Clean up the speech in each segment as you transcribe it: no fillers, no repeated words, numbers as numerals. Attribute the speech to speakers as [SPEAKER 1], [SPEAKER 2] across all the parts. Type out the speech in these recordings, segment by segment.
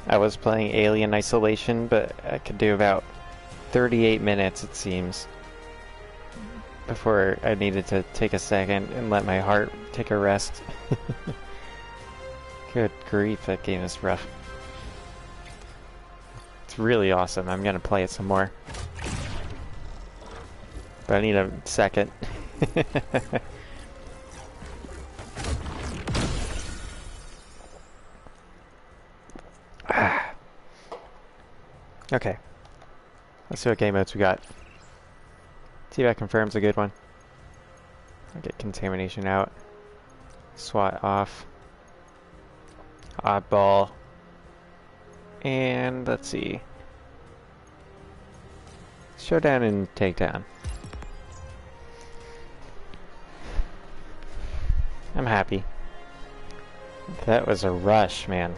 [SPEAKER 1] I was playing Alien Isolation, but I could do about 38 minutes, it seems, before I needed to take a second and let my heart take a rest. Good grief, that game is rough. It's really awesome. I'm gonna play it some more. But I need a second. Okay. Let's see what game modes we got. See if that confirms a good one. I'll get contamination out. SWAT off. Oddball. And let's see. Showdown and takedown. I'm happy. That was a rush, man.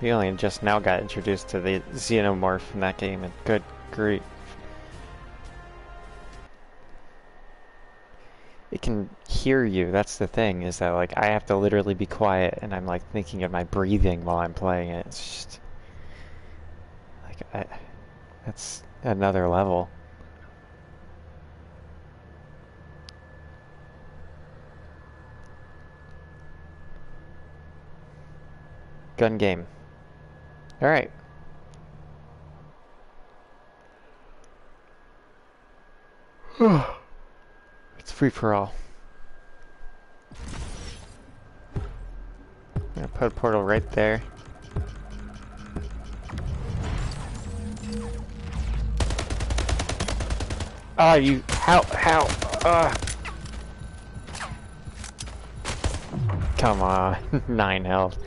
[SPEAKER 1] We only just now got introduced to the xenomorph in that game, and good grief. It can hear you, that's the thing, is that like I have to literally be quiet and I'm like thinking of my breathing while I'm playing it. It's just like that's another level. Gun game. Alright. It's free for all. I'm gonna put a portal right there. Ah, you, how, come on, 9 health.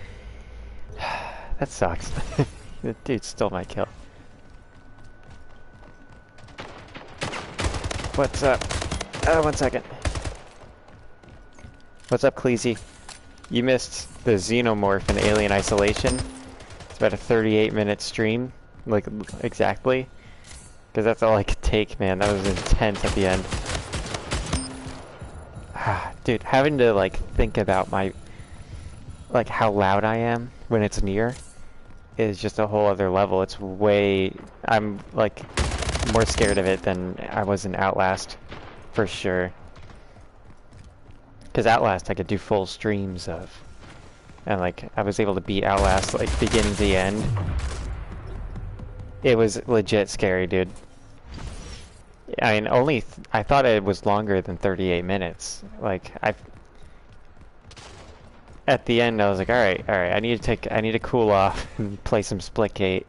[SPEAKER 1] That sucks. The dude stole my kill. What's up? 1 second. What's up, Cleasy? You missed the xenomorph in Alien Isolation. It's about a 38-minute stream, like exactly. Because that's all I could take, man. That was intense at the end. Dude, having to like think about my like how loud I am when it's near is just a whole other level. It's way... I'm like more scared of it than I was in Outlast, for sure. Because Outlast I could do full streams of. And like, I was able to beat Outlast like beginning to the end. It was legit scary, dude. I mean, I thought it was longer than 38 minutes. Like, at the end I was like, alright, I need to cool off and play some Splitgate.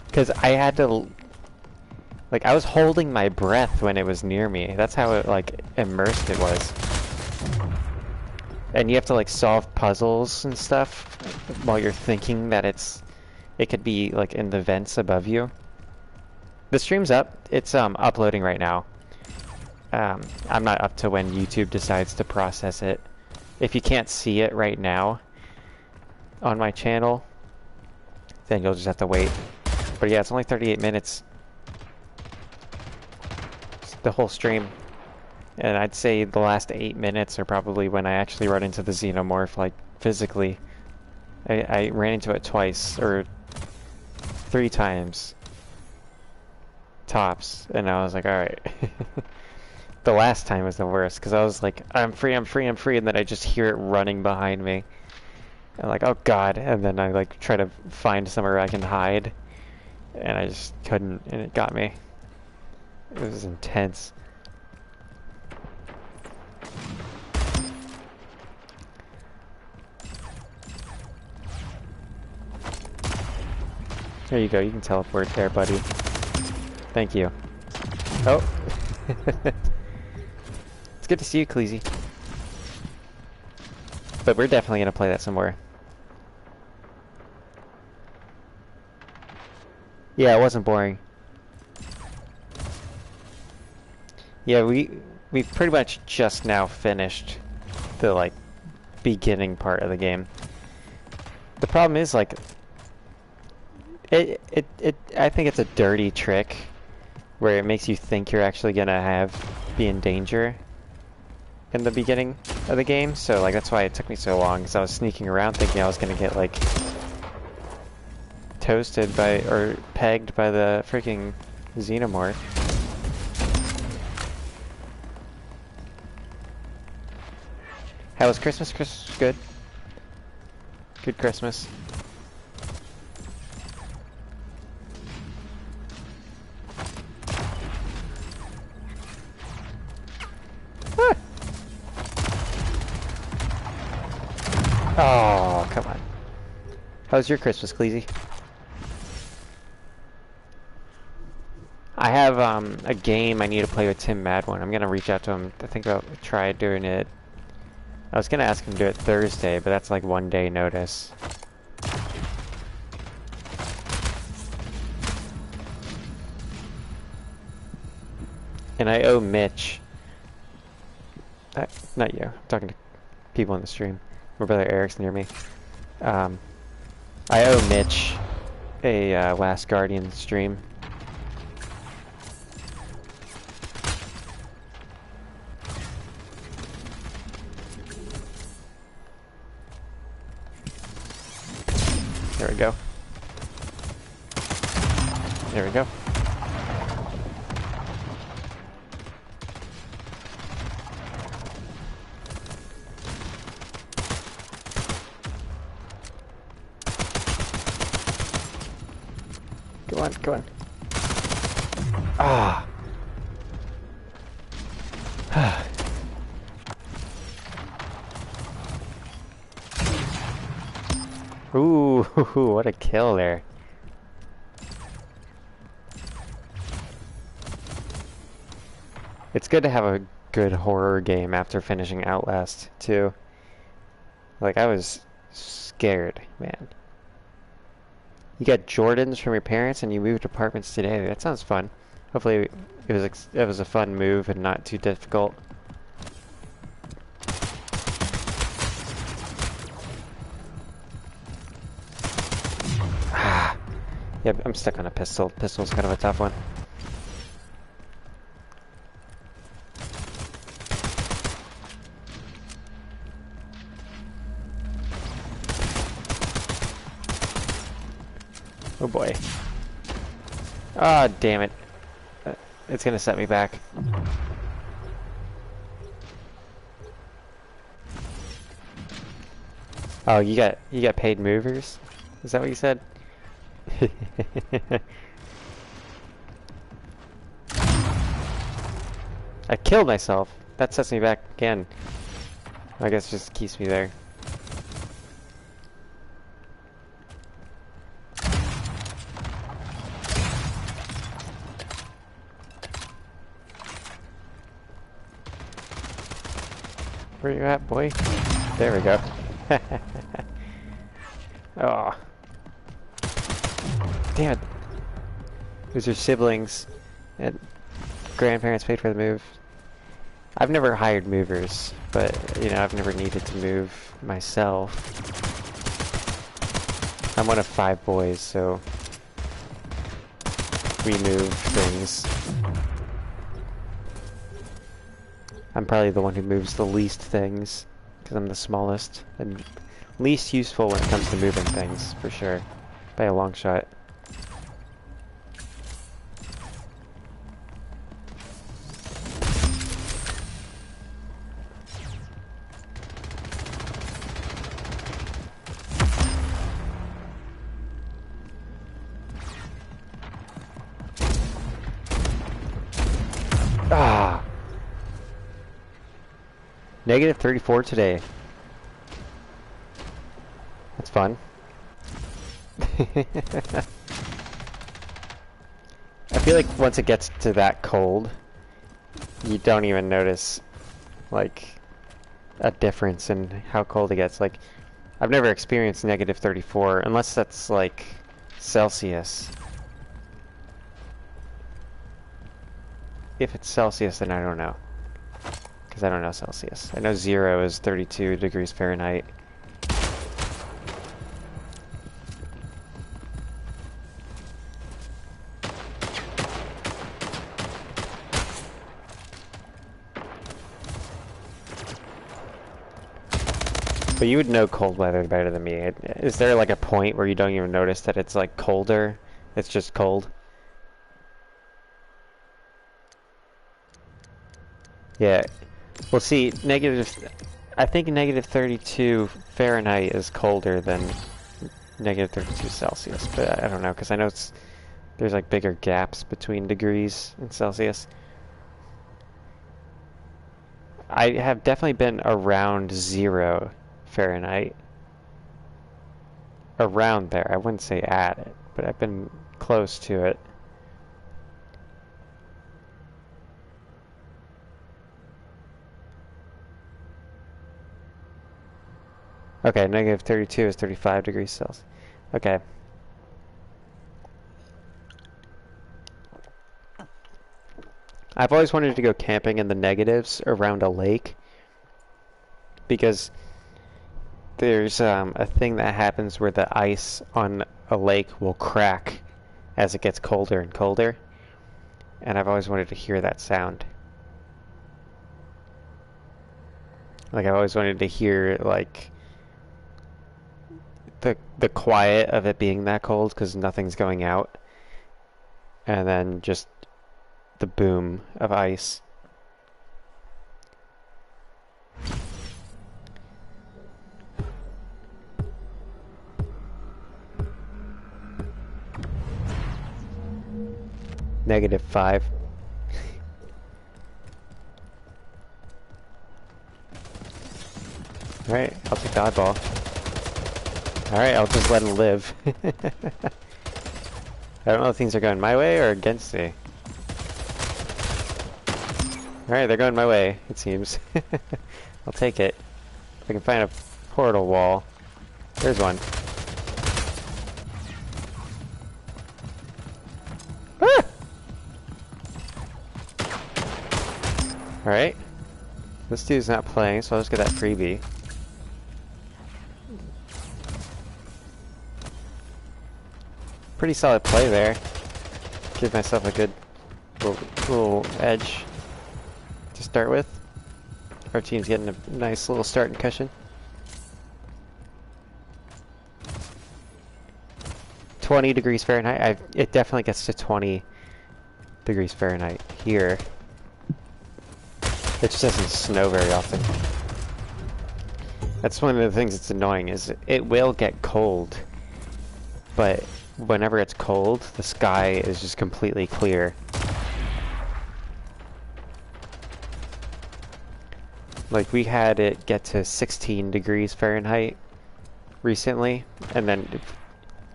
[SPEAKER 1] Because I had to, like, I was holding my breath when it was near me. That's how it, like, immersed it was. And you have to, like, solve puzzles and stuff while you're thinking that it could be, like, in the vents above you. The stream's up. It's, uploading right now. I'm not up to when YouTube decides to process it. If you can't see it right now on my channel, then you'll just have to wait. But yeah, it's only 38 minutes. It's the whole stream. And I'd say the last 8 minutes are probably when I actually run into the xenomorph, like, physically. I ran into it twice, or 3 times. Tops. And I was like, alright. The last time was the worst, because I was like, I'm free, and then I just hear it running behind me. I'm like, oh god, and then I like try to find somewhere I can hide, and I just couldn't, and it got me. It was intense. There you go, you can teleport there, buddy. Thank you. Oh! It's good to see you, Cleasy. But we're definitely gonna play that some more. Yeah, it wasn't boring. Yeah, we pretty much just now finished the, like, beginning part of the game. The problem is, like, I think it's a dirty trick where it makes you think you're actually gonna be in danger. in the beginning of the game, so like that's why it took me so long, because I was sneaking around thinking I was gonna get like toasted by, or pegged by the freaking xenomorph. How was Christmas? Christmas was good. Good Christmas. Ah. Oh, come on. How was your Christmas, Cleasy? I have a game I need to play with Tim Madwin. I'm gonna reach out to him. I think I'll try doing it. I was gonna ask him to do it Thursday, but that's like 1 day notice. And I owe Mitch. Not you. I'm talking to people in the stream. My brother Eric's near me. I owe Mitch a Last Guardian stream. There we go. There we go. Go on, go on. Ah. Ooh, what a kill there. It's good to have a good horror game after finishing Outlast, too. Like, I was scared, man. You got Jordans from your parents and you moved apartments today. That sounds fun. Hopefully it was a fun move and not too difficult. Yeah, I'm stuck on a pistol. Pistol's kind of a tough one. Oh boy. Ah, damn it. It's gonna set me back. Oh, you got paid movers? Is that what you said? I killed myself. That sets me back again. I guess it just keeps me there. Where you at, boy? There we go. Oh. Damn it. Those are siblings. And grandparents paid for the move. I've never hired movers, but, you know, I've never needed to move myself. I'm one of 5 boys, so we move things. I'm probably the one who moves the least things, because I'm the smallest, and least useful when it comes to moving things, for sure. By a long shot. Ah! Negative 34 today. That's fun. I feel like once it gets to that cold, you don't even notice, like, a difference in how cold it gets. Like, I've never experienced negative 34, unless that's, like, Celsius. If it's Celsius, then I don't know. Because I don't know Celsius. I know 0 is 32 degrees Fahrenheit. But you would know cold weather better than me. Is there like a point where you don't even notice that it's like colder? It's just cold? Yeah. Well, see, I think negative 32 Fahrenheit is colder than negative 32 Celsius, but I don't know, because I know there's like bigger gaps between degrees in Celsius. I have definitely been around 0 Fahrenheit. Around there. I wouldn't say at it, but I've been close to it. Okay, negative 32 is 35 degrees Celsius. Okay. I've always wanted to go camping in the negatives around a lake, because there's a thing that happens where the ice on a lake will crack as it gets colder and colder, and I've always wanted to hear that sound. Like, I've always wanted to hear, like, the quiet of it being that cold because nothing's going out, and then just the boom of ice. -5. Alright, I'll take the eyeball. Alright, I'll just let him live. I don't know if things are going my way or against me. Alright, they're going my way, it seems. I'll take it. If I can find a portal wall. There's one. Ah! Alright. This dude's not playing, so I'll just get that freebie. Pretty solid play there. Give myself a good little edge to start with. Our team's getting a nice little starting cushion. 20 degrees Fahrenheit. It definitely gets to 20 degrees Fahrenheit here. It just doesn't snow very often. That's one of the things that's annoying, is it will get cold, but whenever it's cold, the sky is just completely clear. Like, we had it get to 16 degrees Fahrenheit recently, and then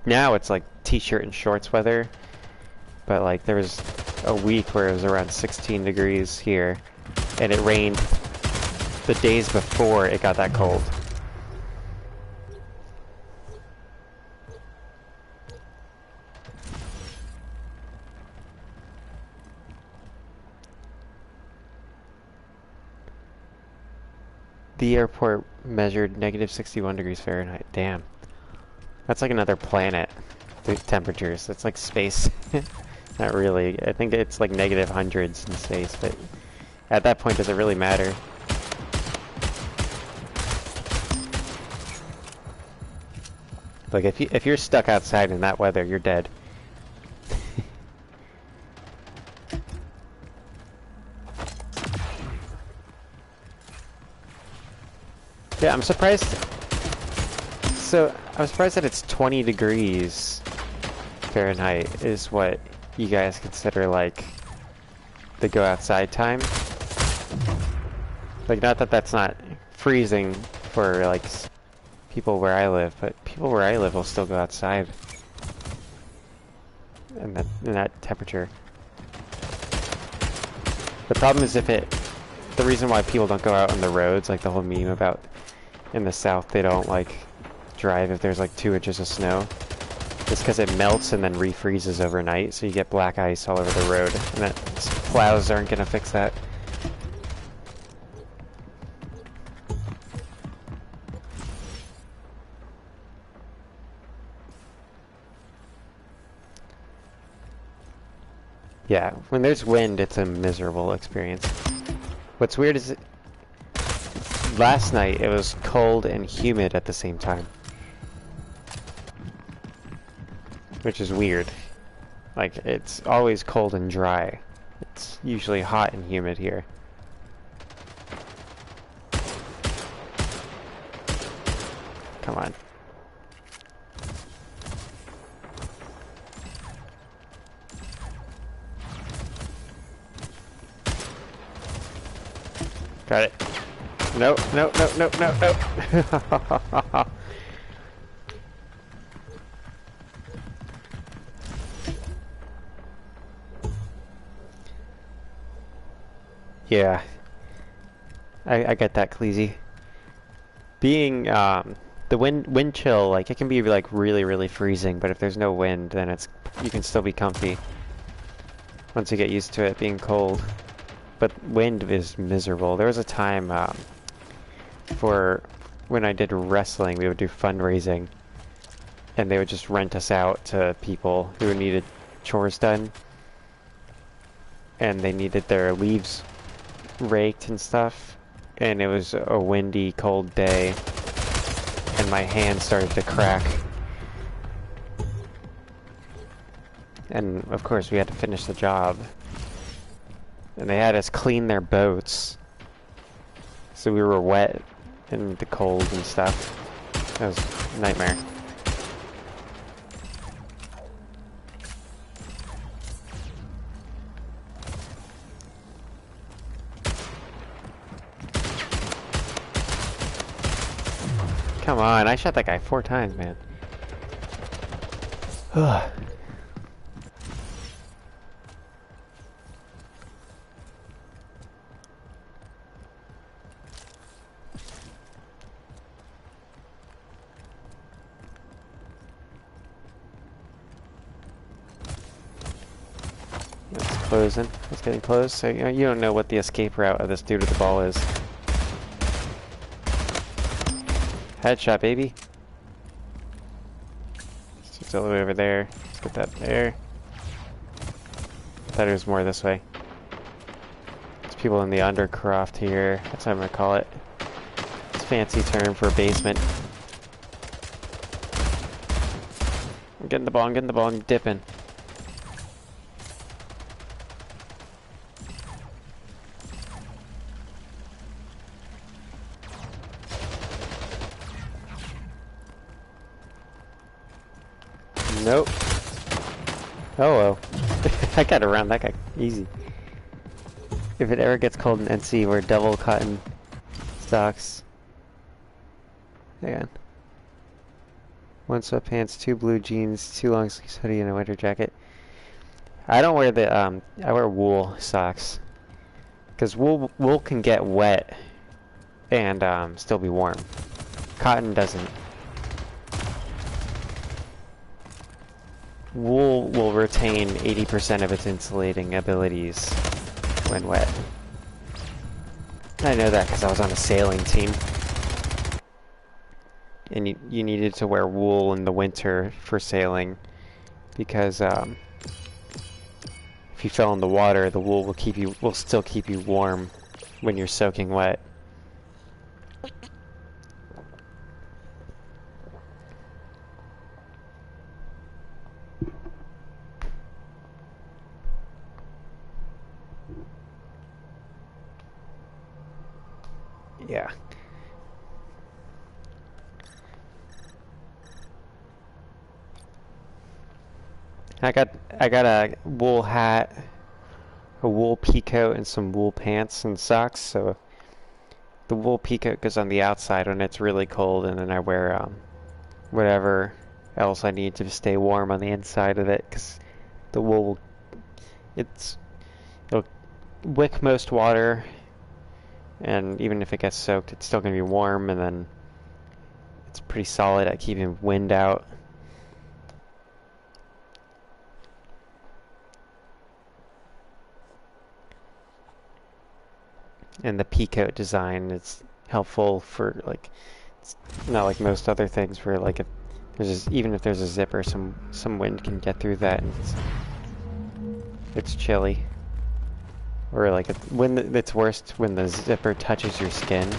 [SPEAKER 1] now it's like t-shirt and shorts weather, but like there was a week where it was around 16 degrees here, and it rained the days before it got that cold. The airport measured -61 degrees Fahrenheit. Damn. That's like another planet. The temperatures. That's like space. Not really. I think it's like negative hundreds in space, but at that point, does it really matter? Like, if you're stuck outside in that weather, you're dead. Yeah, I'm surprised. So, I'm surprised that it's 20 degrees Fahrenheit is what you guys consider, like, the go outside time. Like, not that that's not freezing for, like, people where I live, but people where I live will still go outside in that temperature. The problem is the reason why people don't go out on the roads, like the whole meme about in the south they don't like drive if there's like 2 inches of snow, is because it melts and then refreezes overnight, so you get black ice all over the road, and that plows aren't gonna fix that. Yeah, when there's wind, it's a miserable experience. What's weird is last night it was cold and humid at the same time. Which is weird. Like, it's always cold and dry. It's usually hot and humid here. Come on. Got it. No, no, no, no, no, no. Yeah. I get that, Cleasy. Being, the wind chill, like, it can be, like, really, really freezing, but if there's no wind, then you can still be comfy. Once you get used to it being cold. But wind is miserable. There was a time, for when I did wrestling, we would do fundraising, and they would just rent us out to people who needed chores done, and they needed their leaves raked and stuff, and it was a windy, cold day, and my hand started to crack. And of course we had to finish the job. And they had us clean their boats. So we were wet in the cold and stuff. That was a nightmare. Come on, I shot that guy 4 times, man. Ugh. It's closing. It's getting close. So you don't know what the escape route of this dude with the ball is. Headshot, baby. It's all the way over there. Let's get that there. Thought it was more this way. There's people in the undercroft here. That's what I'm gonna call it. It's a fancy term for a basement. I'm getting the ball, I'm dipping. Nope. Oh well. I got around that guy easy. If it ever gets cold in NC, we're double cotton socks. Hang on. 1 sweatpants, 2 blue jeans, 2 long sleeves hoodie, and a winter jacket. I don't wear the I wear wool socks, because wool can get wet and still be warm. Cotton doesn't. Wool will retain 80% of its insulating abilities when wet. I know that because I was on a sailing team. And you needed to wear wool in the winter for sailing because if you fell in the water, the wool will still keep you warm when you're soaking wet. Yeah. I got a wool hat, a wool peacoat, and some wool pants and socks. So the wool peacoat goes on the outside when it's really cold, and then I wear whatever else I need to stay warm on the inside of it, because the wool it'll wick most water, and even if it gets soaked, it's still gonna be warm, and then it's pretty solid at keeping wind out. And the peacoat design is helpful for, like, it's not like most other things where, like, even if there's a zipper, some wind can get through that, and it's chilly. Or like when it's worst when the zipper touches your skin,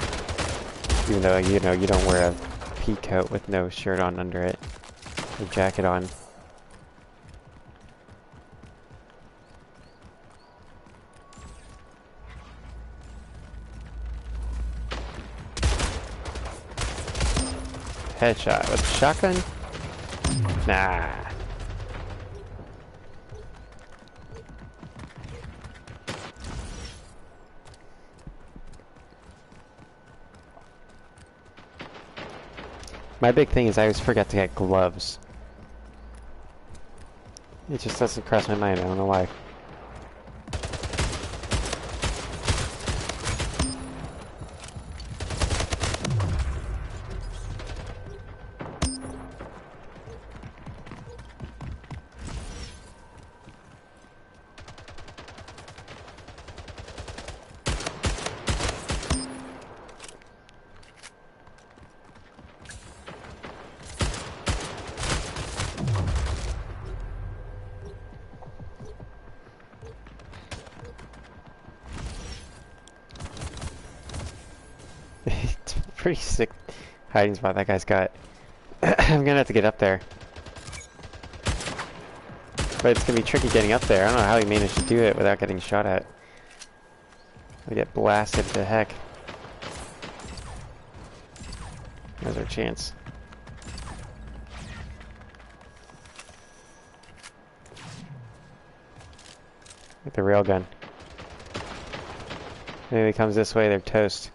[SPEAKER 1] Even though, you know, you don't wear a pea coat with no shirt on under it. Or jacket on. Headshot with a shotgun? Nah. My big thing is I always forget to get gloves. It just doesn't cross my mind, I don't know why. It's a pretty sick hiding spot that guy's got. I'm gonna have to get up there. But it's gonna be tricky getting up there. I don't know how he managed to do it without getting shot at. I get blasted to heck. There's our chance. Get the railgun. Maybe he comes this way, they're toast.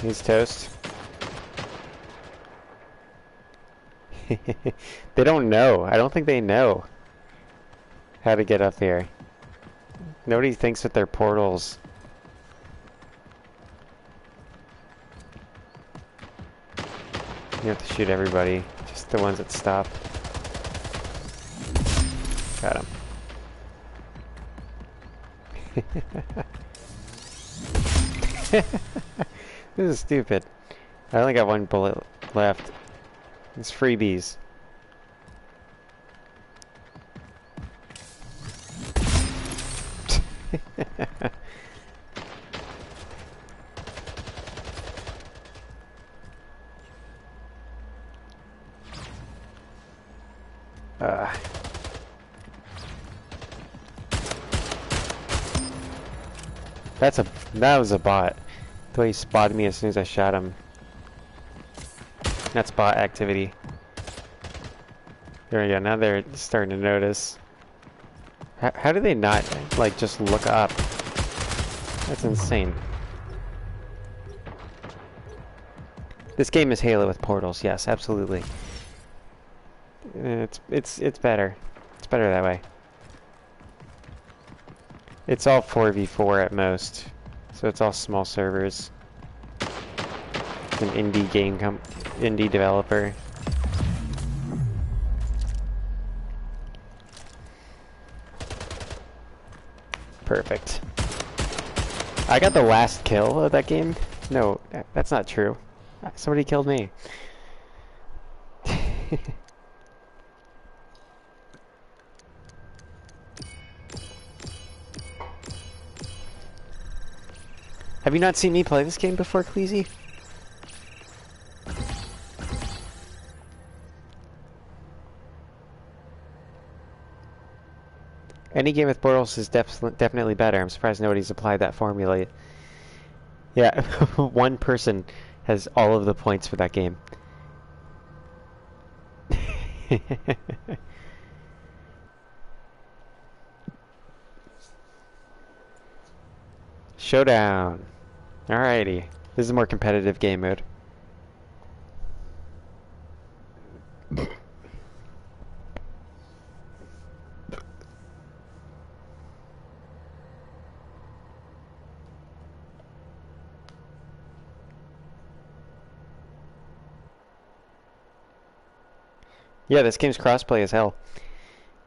[SPEAKER 1] He's toast. They don't know. I don't think they know how to get up there. Nobody thinks that they're portals. You have to shoot everybody, just the ones that stop. Got him. This is stupid. I only got one bullet left. It's freebies. That was a bot. The way he spotted me as soon as I shot him. That's bot activity. There we go, now they're starting to notice. How do they not, like, just look up? That's insane. This game is Halo with portals, yes, absolutely. It's better. It's better that way. It's all 4v4 at most. So it's all small servers. It's an indie developer. Perfect. I got the last kill of that game. No, that's not true. Somebody killed me. Have you not seen me play this game before, Cleezy? Any game with portals is definitely better. I'm surprised nobody's applied that formula. Yeah, one person has all of the points for that game. Showdown. Alrighty. This is a more competitive game mode. Yeah, this game's crossplay as hell.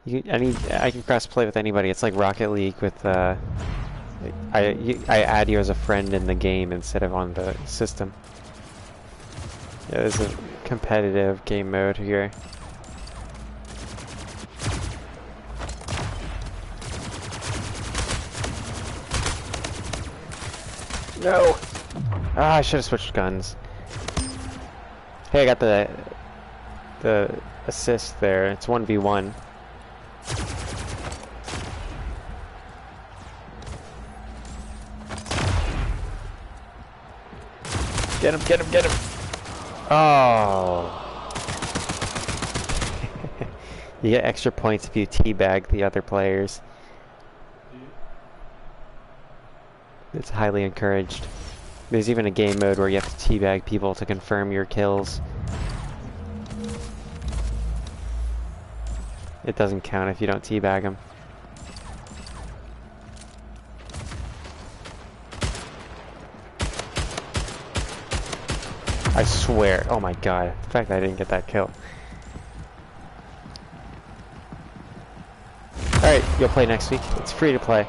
[SPEAKER 1] I can crossplay with anybody. It's like Rocket League with I add you as a friend in the game instead of on the system. Yeah, this is a competitive game mode here. No! Ah, I should have switched guns. Hey, I got the assist there. It's 1v1. Get him, get him, get him! Oh! You get extra points if you teabag the other players. It's highly encouraged. There's even a game mode where you have to teabag people to confirm your kills. It doesn't count if you don't teabag them. I swear. Oh my god. The fact that I didn't get that kill. Alright, you'll play next week. It's free to play.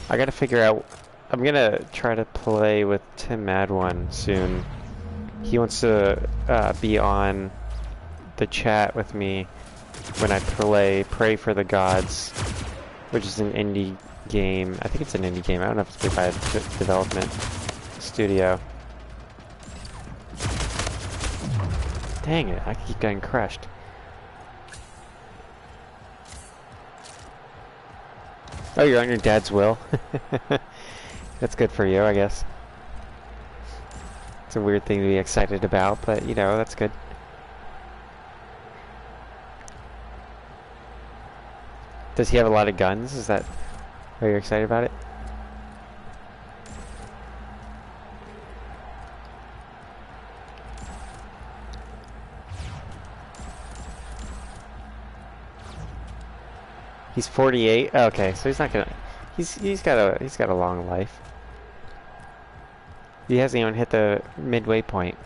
[SPEAKER 1] I gotta figure out... I'm gonna try to play with Tim Madone soon. He wants to be on the chat with me when I play Pray for the Gods, which is an indie game. I think it's an indie game. I don't know if it's made by a development studio. Dang it, I keep getting crushed. Oh, you're on your dad's will? That's good for you, I guess. It's a weird thing to be excited about, but, you know, that's good. Does he have a lot of guns? Is that why you're excited about it? He's 48. Okay, so he's not gonna. He's got a long life. He hasn't even hit the midway point.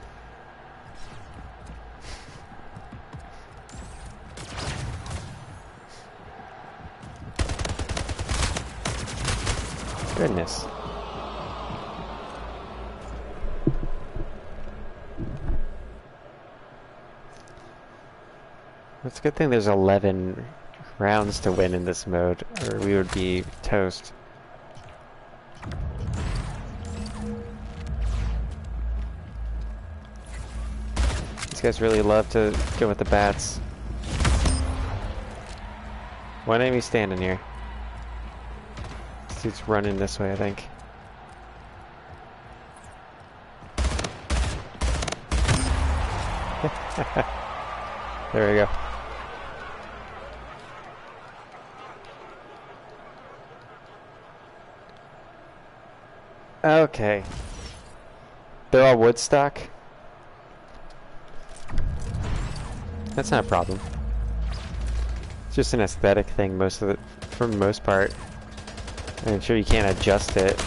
[SPEAKER 1] Goodness. It's a good thing there's 11 rounds to win in this mode, or we would be toast. These guys really love to go with the bats. One enemy standing here. This dude's running this way, I think. There we go. Okay. They're all woodstock? That's not a problem. It's just an aesthetic thing for the most part. I'm sure you can't adjust it.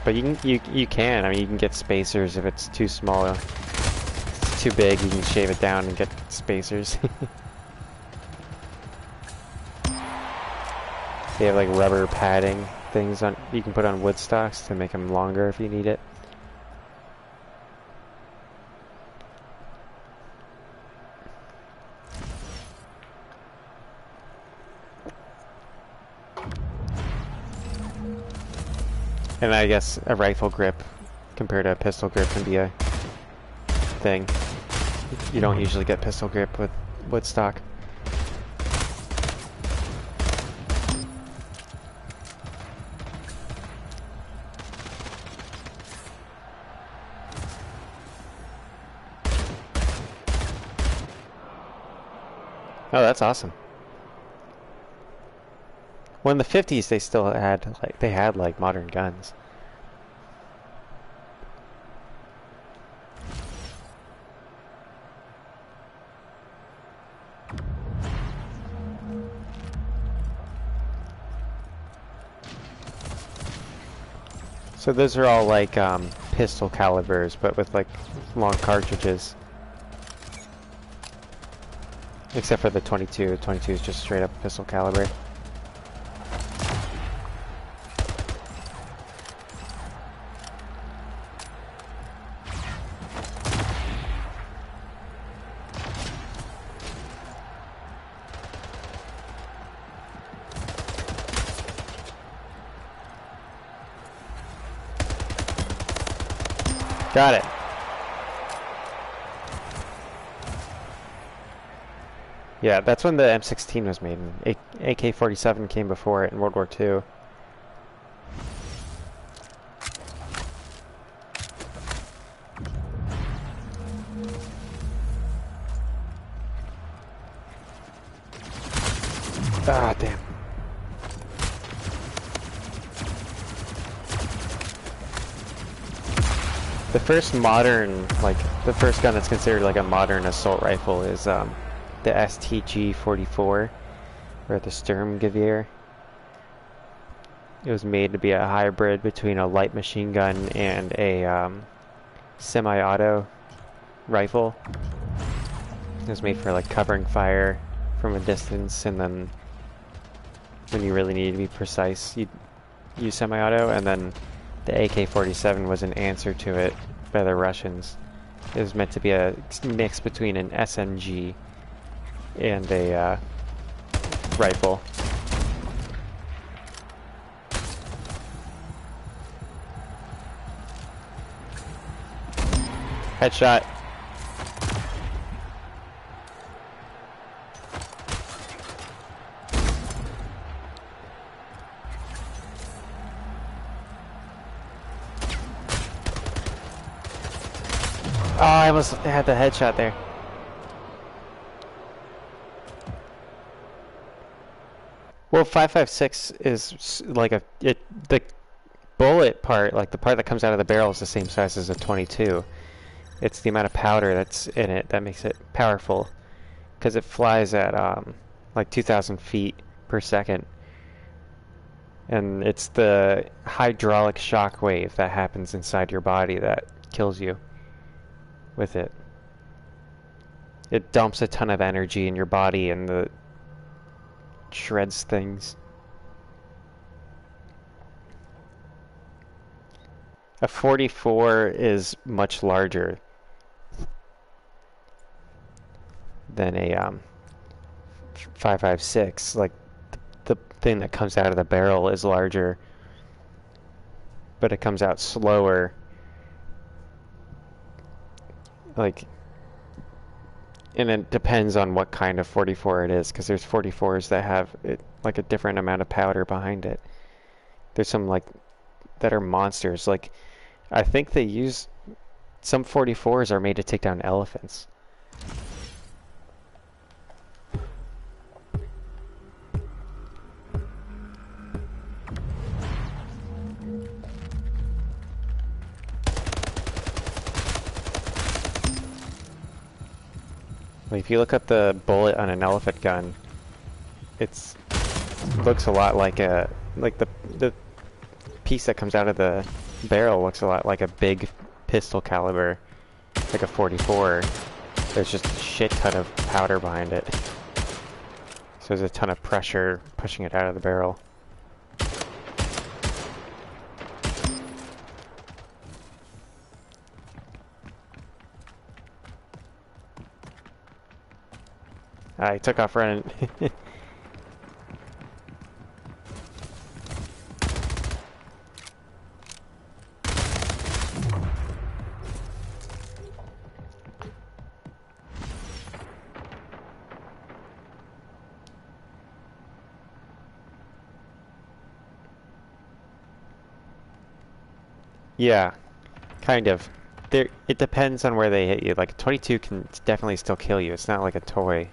[SPEAKER 1] But you can. I mean, you can get spacers if it's too small. If it's too big, you can shave it down and get spacers. They have like rubber padding things on you can put on wood stocks to make them longer if you need it. And I guess a rifle grip compared to a pistol grip can be a thing. You don't usually get pistol grip with wood stock. Oh, that's awesome. Well, in the 50s, they still had like modern guns. So those are all like pistol calibers, but with like long cartridges. Except for the 22. The 22 is just straight up pistol caliber. Got it. Yeah, that's when the M16 was made. And AK-47 came before it in World War II. Ah, damn. The first modern, like, the first gun that's considered like a modern assault rifle is the STG-44, or the Sturmgewehr. It was made to be a hybrid between a light machine gun and a semi-auto rifle. It was made for like covering fire from a distance, and then when you really needed to be precise, you'd use semi-auto, and then the AK-47 was an answer to it by the Russians. It was meant to be a mix between an SMG and a rifle. Headshot. Oh, I almost had the headshot there. Well, 5.56 is like the bullet part, like the part that comes out of the barrel, is the same size as a 22. It's the amount of powder that's in it that makes it powerful, because it flies at like 2,000 feet per second, and it's the hydraulic shock wave that happens inside your body that kills you with it. It dumps a ton of energy in your body and shreds things. A 44 is much larger than a 5.56. Like the thing that comes out of the barrel is larger, but it comes out slower. Like, and it depends on what kind of 44 it is, because there's 44s that have like a different amount of powder behind it. There's some like that are monsters. Like, I think they use some 44s are made to take down elephants. Like, if you look up the bullet on an elephant gun, it looks a lot like the piece that comes out of the barrel looks a lot like a big pistol caliber, like a 44. There's just a shit ton of powder behind it, so there's a ton of pressure pushing it out of the barrel. I took off running. Yeah, kind of. It depends on where they hit you. Like, a 22 can definitely still kill you. It's not like a toy.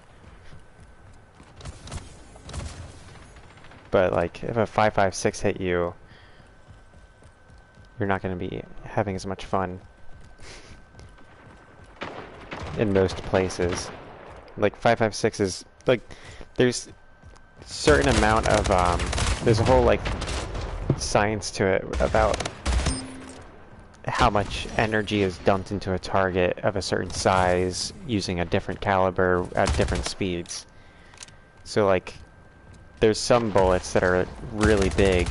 [SPEAKER 1] But like, if a 5.56 hit you, you're not going to be having as much fun in most places. Like, 5.56 is like, there's a certain amount of there's a whole like science to it about how much energy is dumped into a target of a certain size using a different caliber at different speeds. So like, there's some bullets that are really big,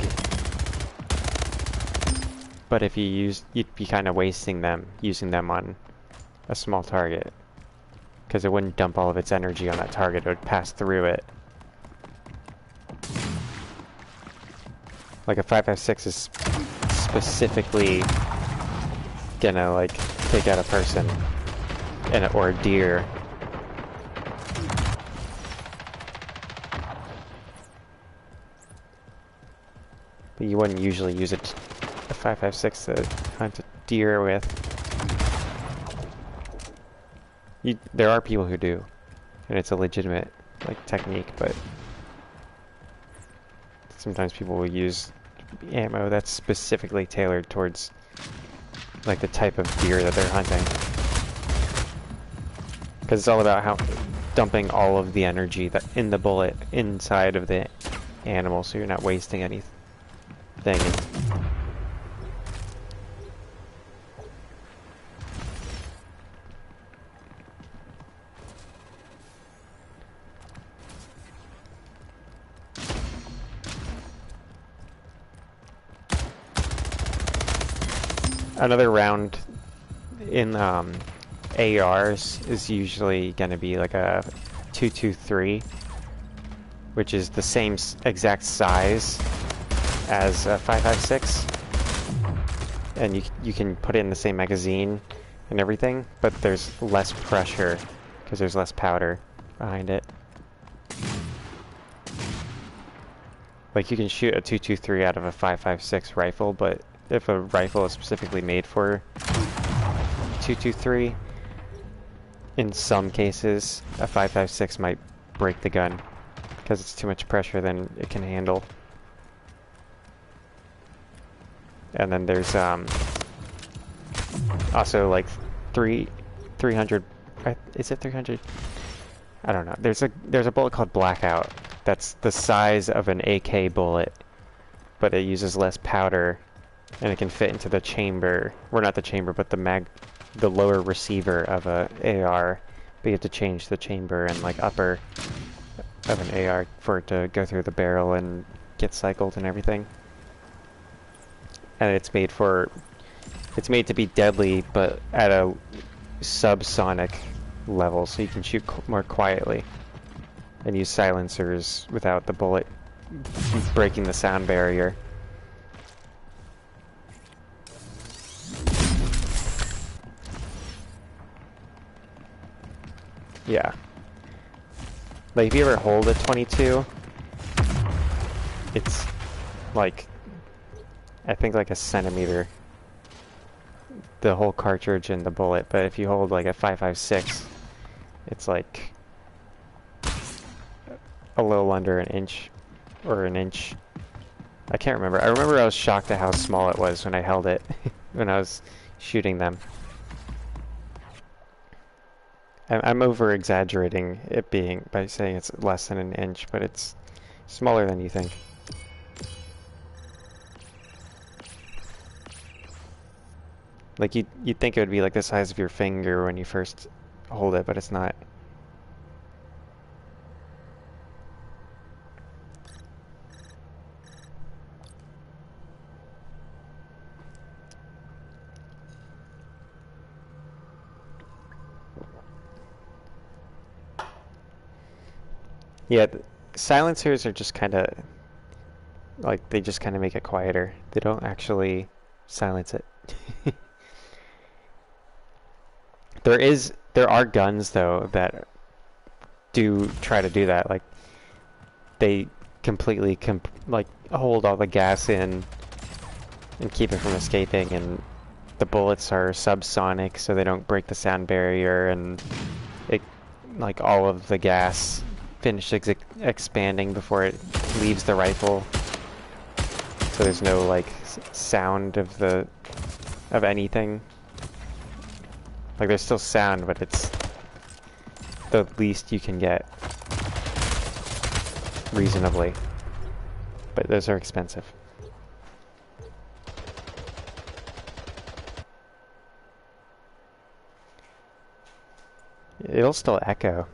[SPEAKER 1] but if you'd be kind of wasting them, using them on a small target, because it wouldn't dump all of its energy on that target, it would pass through it. Like a 5.56 is specifically gonna like take out a person or a deer. But you wouldn't usually use a 5.56 to hunt a deer with. There are people who do, and it's a legitimate like technique, but sometimes people will use ammo that's specifically tailored towards like the type of deer that they're hunting. Because it's all about how dumping all of the energy that in the bullet inside of the animal, so you're not wasting anything. Another round in ARs is usually going to be like a 223, which is the same exact size as a 5.56, and you can put it in the same magazine and everything, but there's less pressure because there's less powder behind it. Like you can shoot a 223 out of a 5.56 rifle, but if a rifle is specifically made for 223, in some cases a 5.56 might break the gun because it's too much pressure than it can handle. And then there's also like 300. Is it 300? I don't know. There's a bullet called Blackout that's the size of an AK bullet, but it uses less powder, and it can fit into the chamber. Well, not the chamber, but the lower receiver of a AR. But you have to change the chamber and like upper of an AR for it to go through the barrel and get cycled and everything. And it's made to be deadly, but at a subsonic level, so you can shoot more quietly and use silencers without the bullet breaking the sound barrier. Yeah. Like if you ever hold a 22, it's like, I think like a centimeter, the whole cartridge and the bullet, but if you hold like a 5.56, it's like a little under an inch, or an inch. I can't remember. I remember I was shocked at how small it was when I held it, when I was shooting them. I'm over-exaggerating it being by saying it's less than an inch, but it's smaller than you think. Like you'd think it would be like the size of your finger when you first hold it, but it's not. Yeah, silencers are just kind of like, they just kind of make it quieter. They don't actually silence it. There are guns though that do try to do that. Like they completely like hold all the gas in and keep it from escaping, and the bullets are subsonic so they don't break the sound barrier, and it like all of the gas finishes expanding before it leaves the rifle, so there's no like sound of anything. Like there's still sound, but it's the least you can get reasonably. But those are expensive. It'll still echo.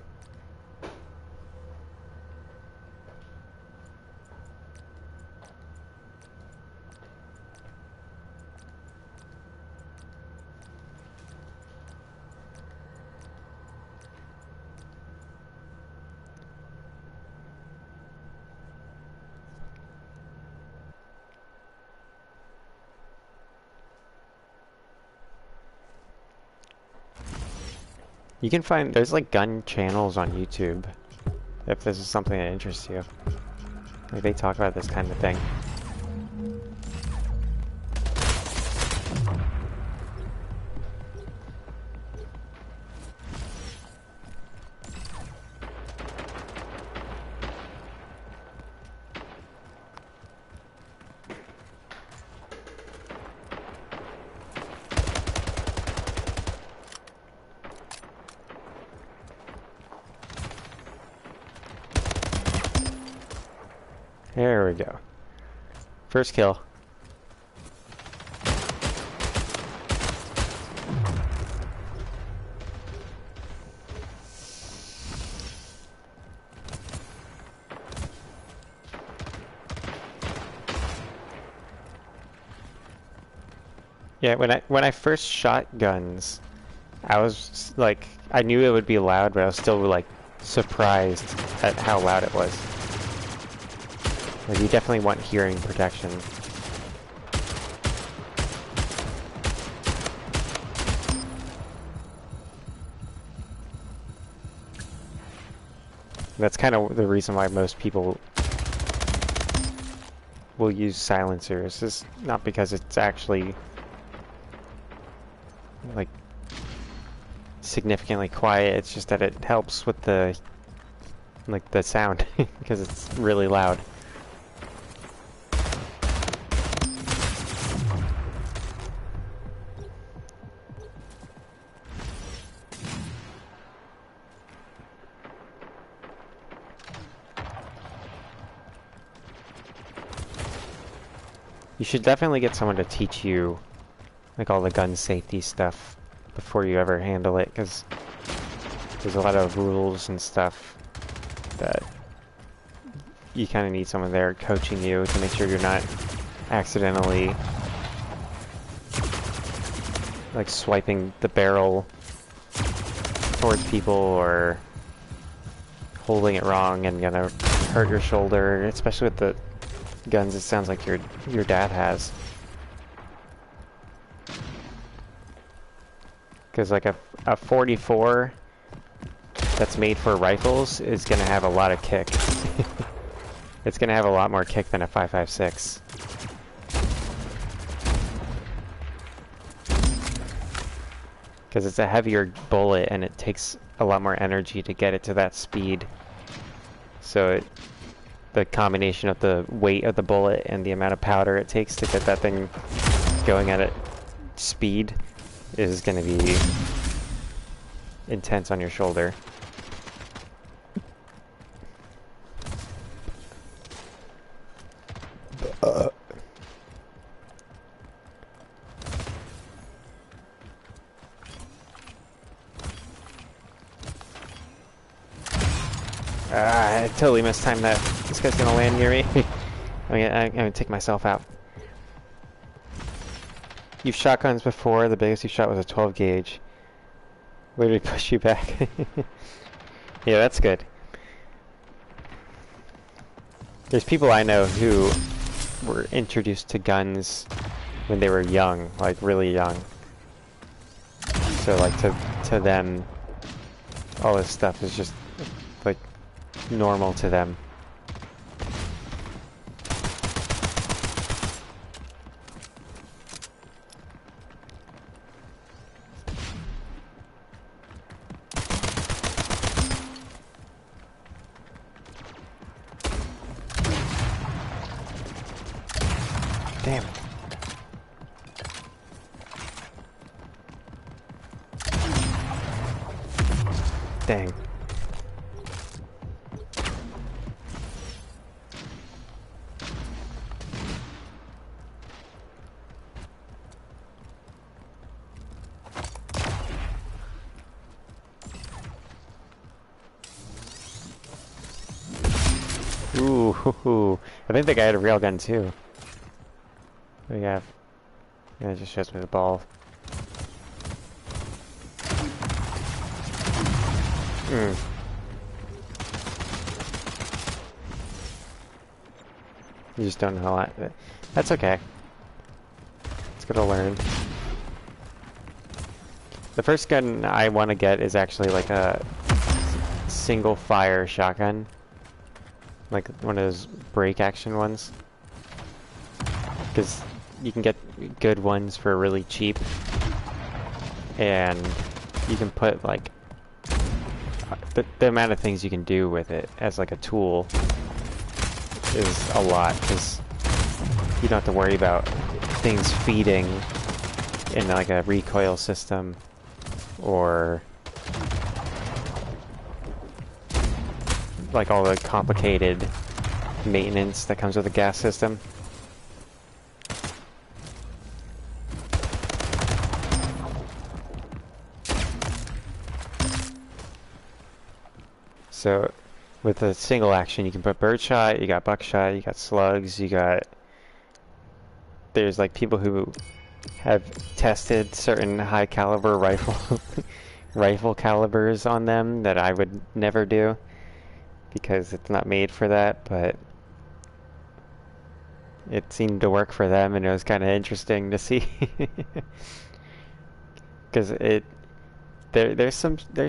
[SPEAKER 1] You can find, there's like gun channels on YouTube, if this is something that interests you. Like they talk about this kind of thing. There we go. First kill. Yeah, when I first shot guns, I was like, I knew it would be loud, but I was still like surprised at how loud it was. Like, you definitely want hearing protection. That's kind of the reason why most people will use silencers, is not because it's actually like significantly quiet, it's just that it helps with the sound because it's really loud. You should definitely get someone to teach you like all the gun safety stuff before you ever handle it, because there's a lot of rules and stuff that you kind of need someone there coaching you to make sure you're not accidentally like swiping the barrel towards people or holding it wrong and gonna hurt your shoulder, especially with the guns it sounds like your dad has. Because like a 44 that's made for rifles is gonna have a lot of kick. It's gonna have a lot more kick than a 5.56. Because it's a heavier bullet and it takes a lot more energy to get it to that speed. So the combination of the weight of the bullet and the amount of powder it takes to get that thing going at speed is going to be intense on your shoulder. I totally mistimed that. This guy's gonna land near me. I'm gonna take myself out. You've shot guns before. The biggest you shot was a 12 gauge. Where did he push you back? Yeah, that's good. There's people I know who were introduced to guns when they were young, like really young. So like to them, all this stuff is just like normal to them. Damn it. Dang. Ooh, I think the guy had a real gun too. What do you have? Yeah, it just shows me the ball. You just don't know a lot. That's okay. It's good to learn. The first gun I want to get is actually like a single fire shotgun. Like one of those break action ones. Because you can get good ones for really cheap. And you can put like the amount of things you can do with it as like a tool is a lot, because you don't have to worry about things feeding in like a recoil system or like all the complicated maintenance that comes with a gas system. So with a single action you can put birdshot, you got buckshot, you got slugs, you got... There's like people who have tested certain high caliber rifle calibers on them that I would never do because it's not made for that, but it seemed to work for them and it was kind of interesting to see. Because there's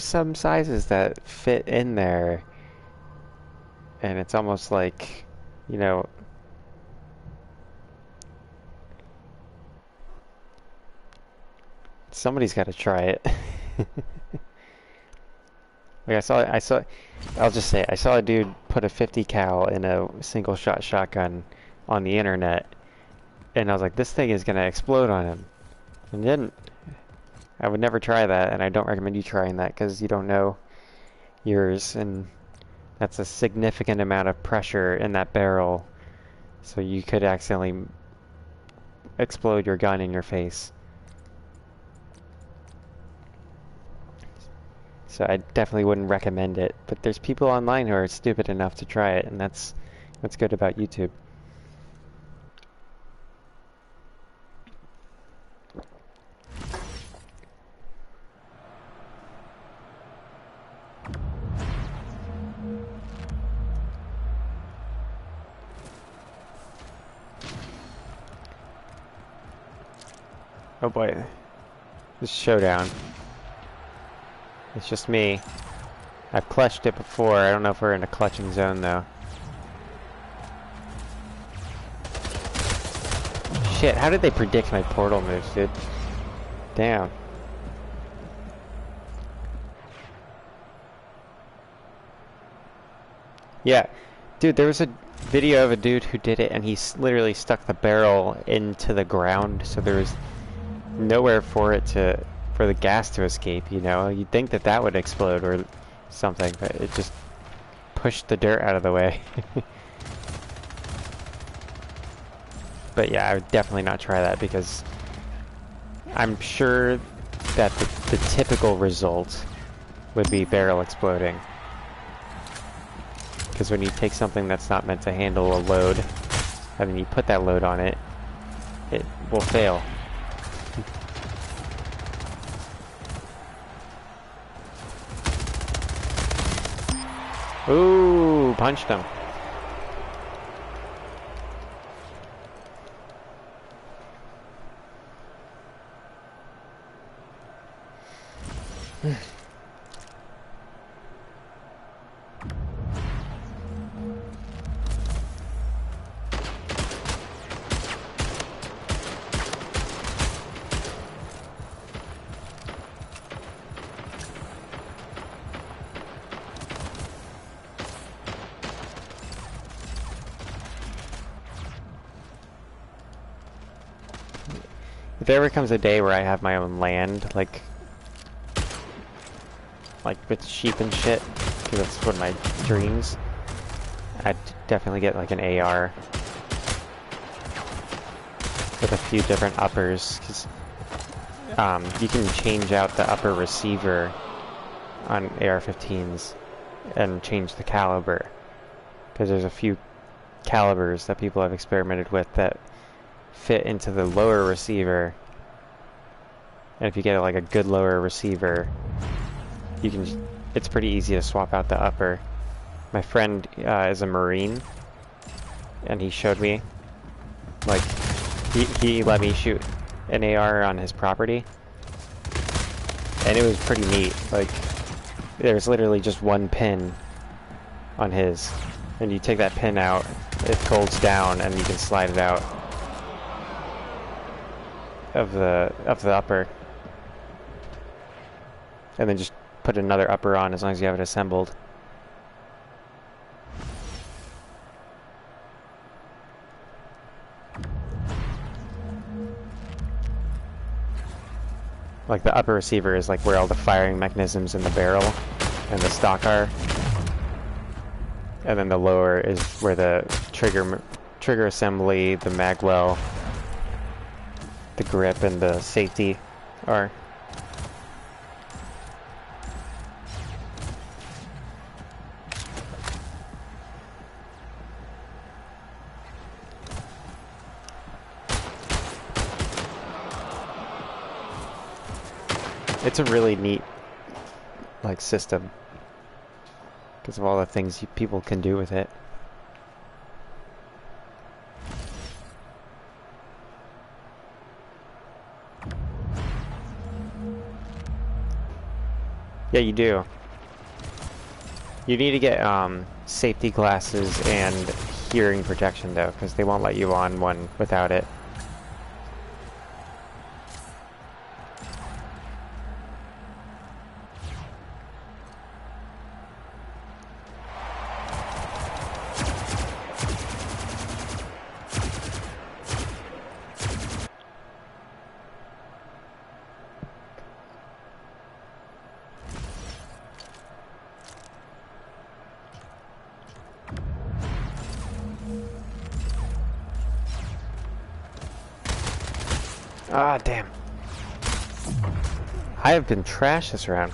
[SPEAKER 1] some sizes that fit in there and it's almost like, you know, somebody's got to try it. Like I'll just say, I saw a dude put a 50 cal in a single shot shotgun on the internet, and I was like, this thing is gonna explode on him. And it didn't. I would never try that, and I don't recommend you trying that because you don't know yours, and that's a significant amount of pressure in that barrel, so you could accidentally explode your gun in your face. So I definitely wouldn't recommend it, but there's people online who are stupid enough to try it, and that's what's good about YouTube. Oh boy, this showdown. It's just me. I've clutched it before. I don't know if we're in a clutching zone though. Shit, how did they predict my portal moves, dude? Damn. Yeah. Dude, there was a video of a dude who did it and he literally stuck the barrel into the ground, so there was nowhere for the gas to escape, you know? You'd think that that would explode or something, but it just pushed the dirt out of the way. But yeah, I would definitely not try that because I'm sure that the typical result would be barrel exploding. Because when you take something that's not meant to handle a load, and then you put that load on it, it will fail. Ooh, punched him. If there ever comes a day where I have my own land, like with sheep and shit, because that's one of my dreams, I'd definitely get like an AR with a few different uppers, because you can change out the upper receiver on AR-15s and change the caliber, because there's a few calibers that people have experimented with that fit into the lower receiver, and if you get like a good lower receiver, you can. It's pretty easy to swap out the upper. My friend is a Marine, and he showed me, like, he let me shoot an AR on his property, And it was pretty neat. Like, there's literally just one pin on his, and you take that pin out, it folds down, and you can slide it out of the upper, and then just put another upper on as long as you have it assembled. Like the upper receiver is like where all the firing mechanisms in the barrel and the stock are. And then the lower is where the trigger assembly, the mag well, the grip, and the safety are. It's a really neat, like, system because of all the things people can do with it. Yeah, you do. You need to get safety glasses and hearing protection though, because they won't let you on one without it. Ah, damn. I have been trashed this round.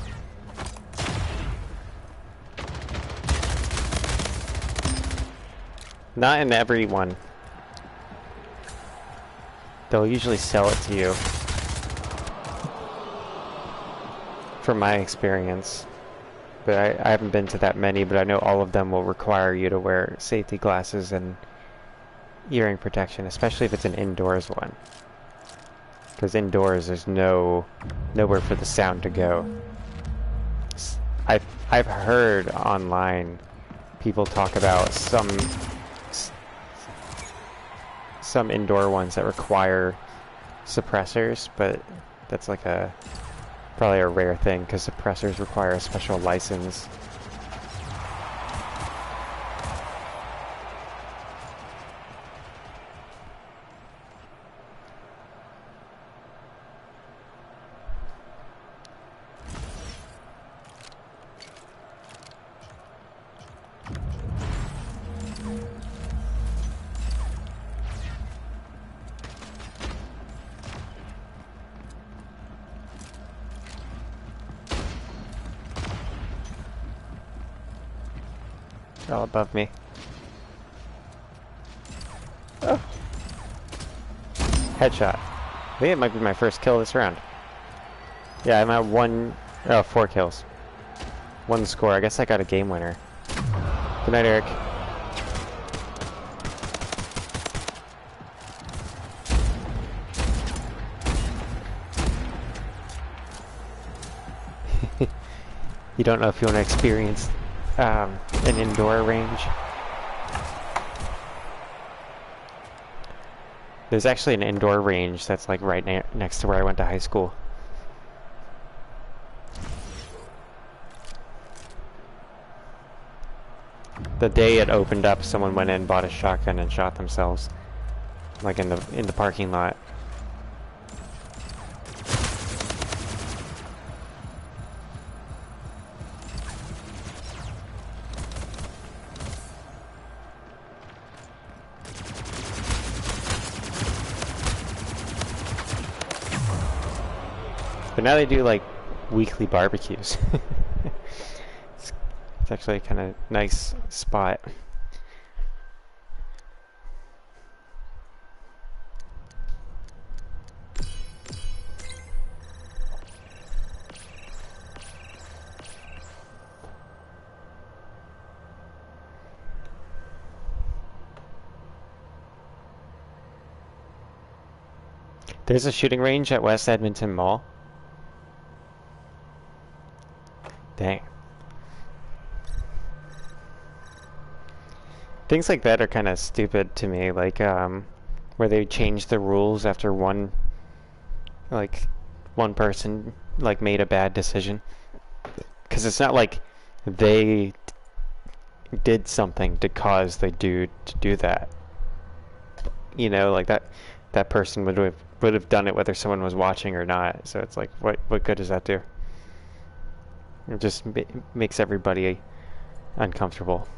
[SPEAKER 1] Not in every one. They'll usually sell it to you. From my experience. But I haven't been to that many, but I know all of them will require you to wear safety glasses and hearing protection, especially if it's an indoors one. Because indoors there's nowhere for the sound to go. I've heard online people talk about some indoor ones that require suppressors, but that's like probably a rare thing because suppressors require a special license. All above me. Oh. Headshot. I think it might be my first kill this round. Yeah, I'm at 4 kills. 1 score. I guess I got a game winner. Good night, Eric. You don't know if you want to experience an indoor range. There's actually an indoor range that's like right next to where I went to high school. The day it opened up, someone went in, bought a shotgun, and shot themselves, like in the parking lot. But now they do like weekly barbecues. It's actually a kind of nice spot. There's a shooting range at West Edmonton Mall. Dang. Things like that are kind of stupid to me, like where they change the rules after one person like made a bad decision. Because it's not like they did something to cause the dude to do that. You know, like that person would have done it whether someone was watching or not. So it's like, what good does that do? It just makes everybody uncomfortable.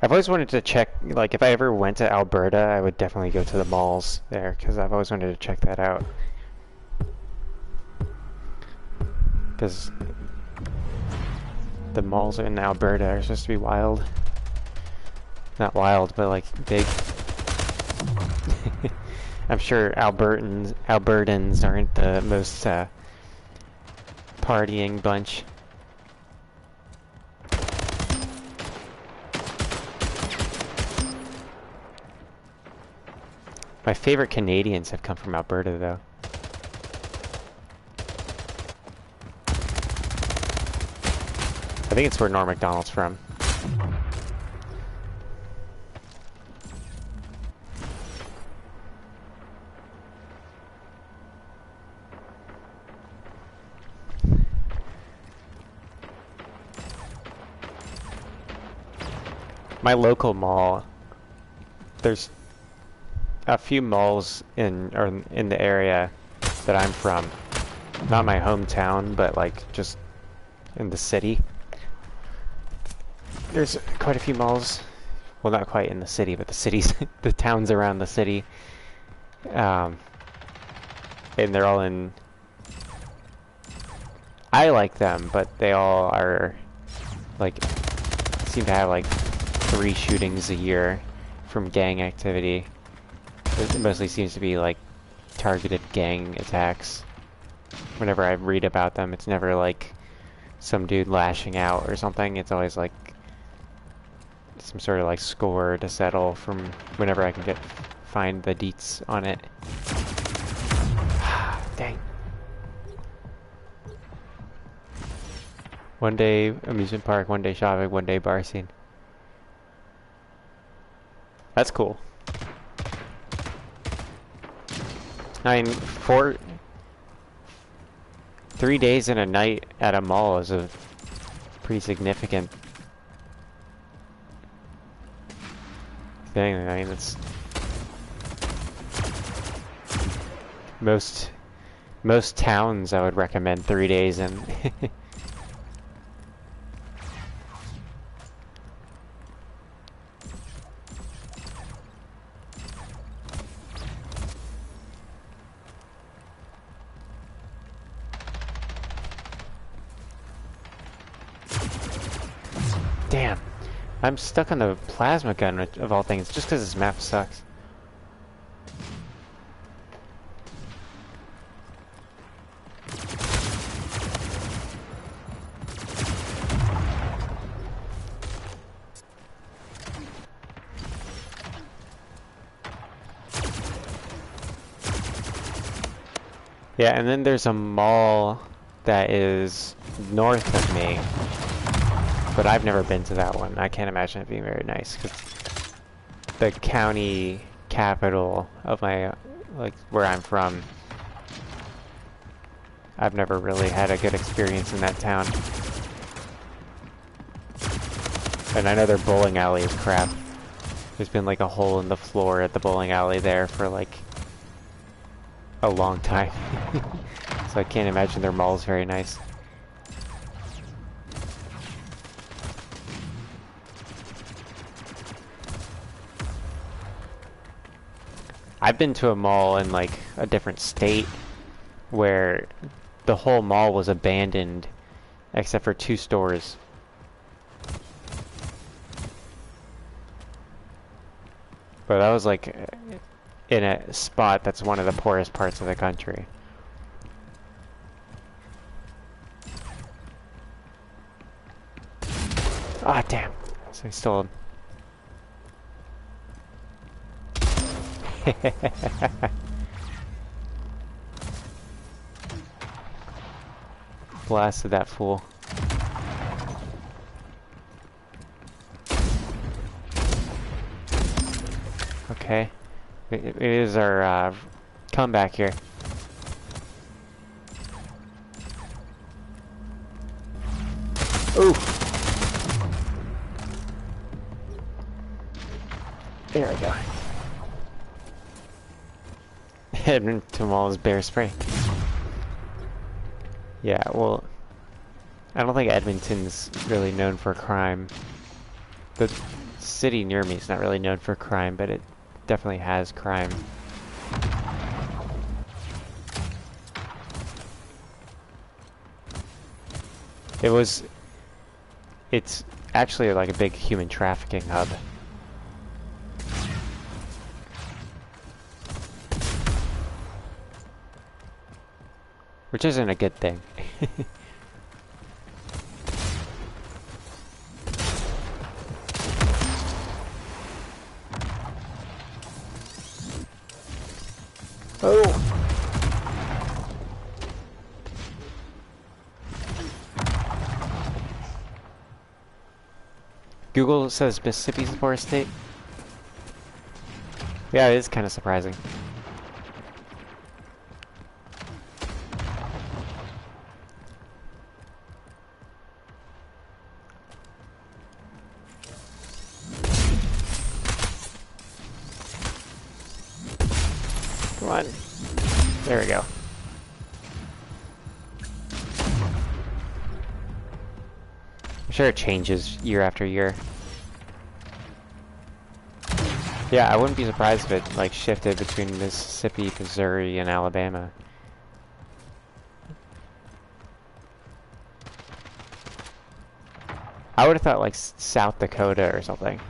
[SPEAKER 1] I've always wanted to check, like, if I ever went to Alberta, I would definitely go to the malls there, because I've always wanted to check that out. Because the malls in Alberta are supposed to be wild. Not wild, but, like, big. I'm sure Albertans aren't the most, partying bunch. My favorite Canadians have come from Alberta, though. I think it's where Norm Macdonald's from. My local mall, there's a few malls in the area that I'm from. Not my hometown, but like just in the city. There's quite a few malls. Well, not quite in the city, but the cities, the towns around the city. And they're all in. I like them, but they all are like seem to have like 3 shootings a year from gang activity. It mostly seems to be like targeted gang attacks. Whenever I read about them, it's never like some dude lashing out or something. It's always like some sort of like score to settle from whenever I can find the deets on it. Dang. One day amusement park, one day shopping, one day bar scene. That's cool. I mean, 3 days and a night at a mall is a pretty significant thing. I mean, it's most towns I would recommend 3 days in. Damn. I'm stuck on the plasma gun of all things, just because this map sucks. Yeah, and then there's a mall that is north of me. But I've never been to that one. I can't imagine it being very nice, because the county capital of my, like, where I'm from, I've never really had a good experience in that town. And I know their bowling alley is crap. There's been like a hole in the floor at the bowling alley there for like a long time. So I can't imagine their mall is very nice. I've been to a mall in like a different state where the whole mall was abandoned except for 2 stores. But that was like in a spot that's one of the poorest parts of the country. Ah, damn. So he stole him. Blasted that fool. Okay. It is our comeback here. Ooh! There we go. Edmonton Mall is bear spray. Yeah, well, I don't think Edmonton's really known for crime. The city near me is not really known for crime, but it definitely has crime. It's actually like a big human trafficking hub. Which isn't a good thing. Oh! Google says Mississippi's a poor state. Yeah, it is kind of surprising. Come on. There we go. I'm sure it changes year after year. Yeah, I wouldn't be surprised if it like shifted between Mississippi, Missouri, and Alabama. I would have thought like South Dakota or something.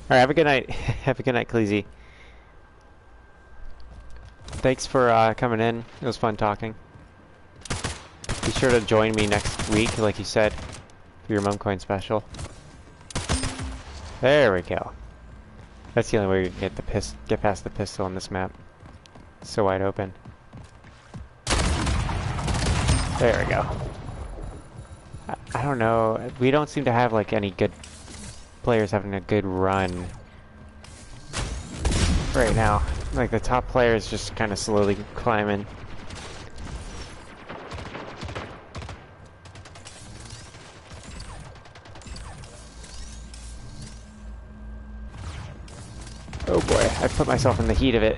[SPEAKER 1] Alright, have a good night. Have a good night, Cleezy. Thanks for coming in. It was fun talking. Be sure to join me next week, like you said, for your Mumcoin special. There we go. That's the only way you can get past the pistol on this map. It's so wide open. There we go. I don't know. We don't seem to have like any good players having a good run right now. Like the top player is just kind of slowly climbing. Oh boy, I put myself in the heat of it.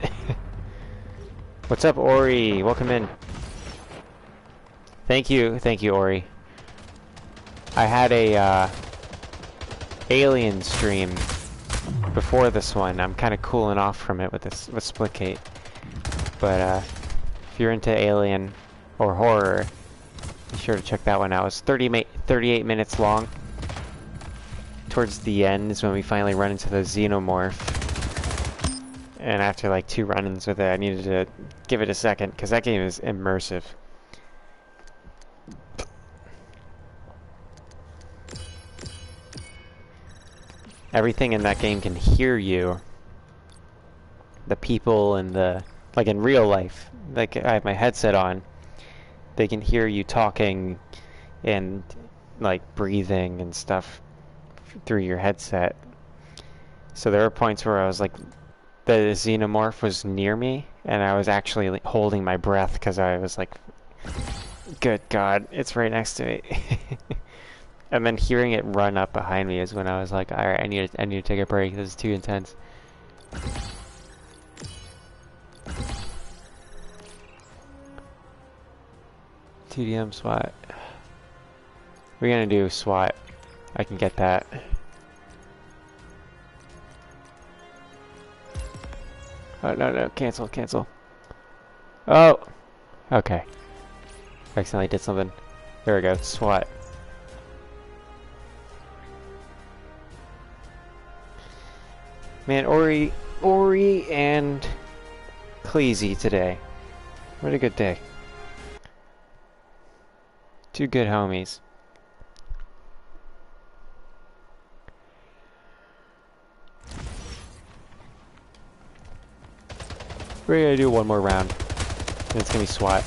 [SPEAKER 1] What's up, Ori? Welcome in. Thank you, Ori. I had a Alien stream before this one. I'm kind of cooling off from it with Splitgate. But if you're into Alien or horror, be sure to check that one out. It's 38 minutes long. Towards the end is when we finally run into the Xenomorph. And after like 2 run-ins with it, I needed to give it a second, because that game is immersive. Everything in that game can hear you. The people and the... like in real life. Like, I have my headset on. They can hear you talking and, like, breathing and stuff through your headset. So there were points where I was like... the Xenomorph was near me, and I was actually like, holding my breath, because I was like... good God, it's right next to me. And then hearing it run up behind me is when I was like, alright, I need to take a break. This is too intense. TDM SWAT. We're gonna do SWAT. I can get that. Oh, no, no, cancel, cancel. Oh! Okay. Accidentally did something. There we go, SWAT. Man, Ori and Cleasy today. What a good day. Two good homies. We're gonna do one more round. And it's gonna be SWAT.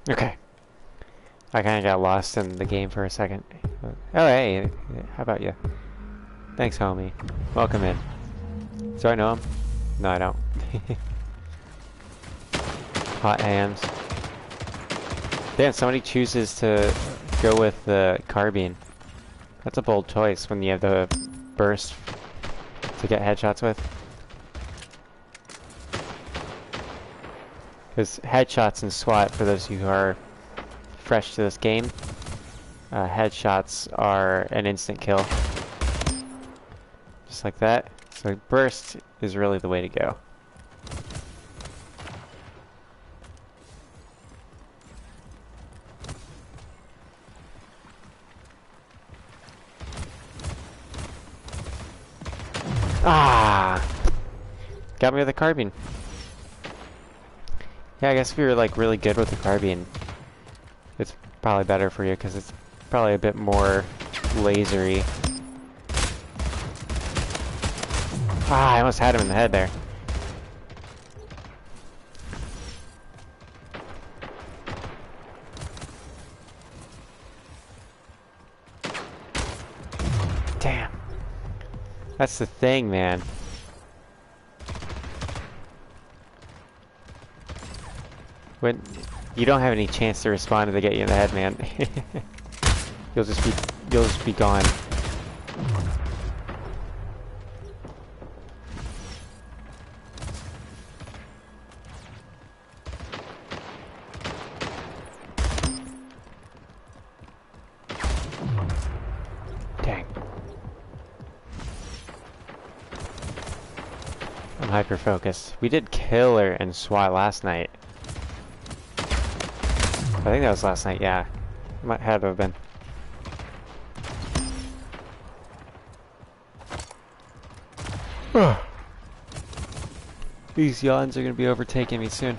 [SPEAKER 1] Okay. I kinda got lost in the game for a second. Oh, hey, how about you? Thanks, homie. Welcome in. Do I know him? No, I don't. Hot hands. Damn, somebody chooses to go with the carbine. That's a bold choice when you have the burst to get headshots with. Because headshots in SWAT, for those of you who are fresh to this game, headshots are an instant kill. Just like that. So burst is really the way to go. Ah! Got me with a carbine. Yeah, I guess if you're like really good with the carbine, it's probably better for you because it's probably a bit more lasery. Ah, I almost had him in the head there. Damn. That's the thing, man. When you don't have any chance to respond if they get you in the head, man. you'll just be gone. Dang. I'm hyper focused. We did killer and SWAT last night. I think that was last night, yeah. Might have to have been. These yawns are gonna be overtaking me soon.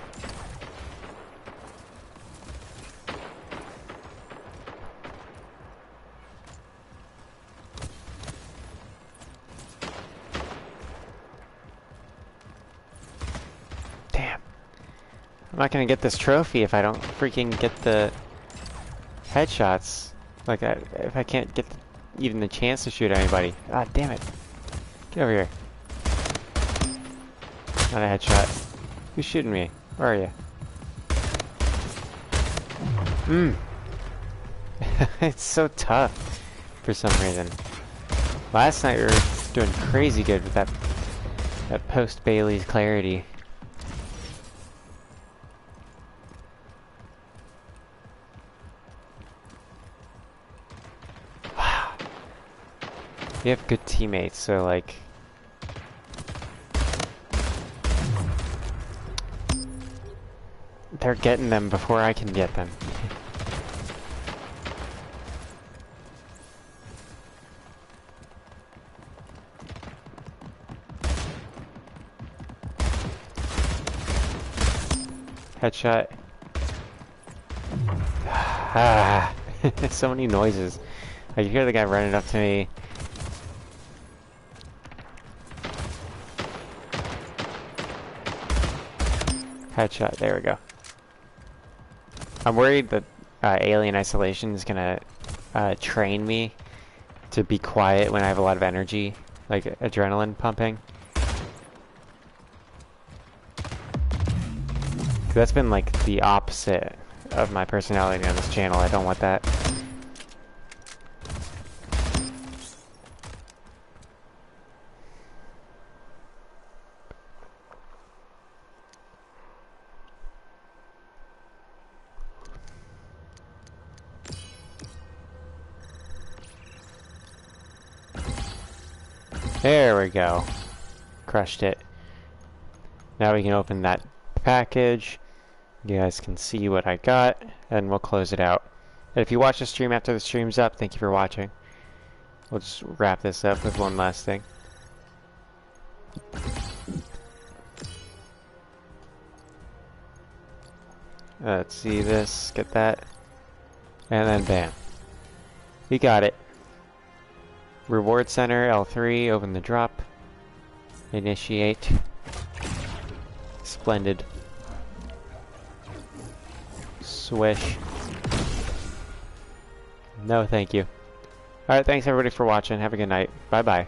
[SPEAKER 1] Damn. I'm not gonna get this trophy if I don't freaking get the headshots. Like that, if I can't get even the chance to shoot anybody. Ah, damn it. Get over here. Not a headshot. Who's shooting me? Where are you? It's so tough for some reason. Last night we were doing crazy good with that post Bailey's clarity. You have good teammates, so like they're getting them before I can get them. Headshot. Ah, so many noises. I can hear the guy running up to me. Headshot, there we go. I'm worried that Alien Isolation is gonna train me to be quiet when I have a lot of energy, like adrenaline pumping. That's been like the opposite of my personality on this channel. I don't want that. There we go. Crushed it. Now we can open that package. You guys can see what I got, and we'll close it out. And if you watch the stream after the stream's up, thank you for watching. We'll just wrap this up with one last thing. Let's see this, get that, and then bam. We got it. Reward Center, L3, open the drop. Initiate. Splendid. Swish. No, thank you. Alright, thanks everybody for watching. Have a good night. Bye-bye.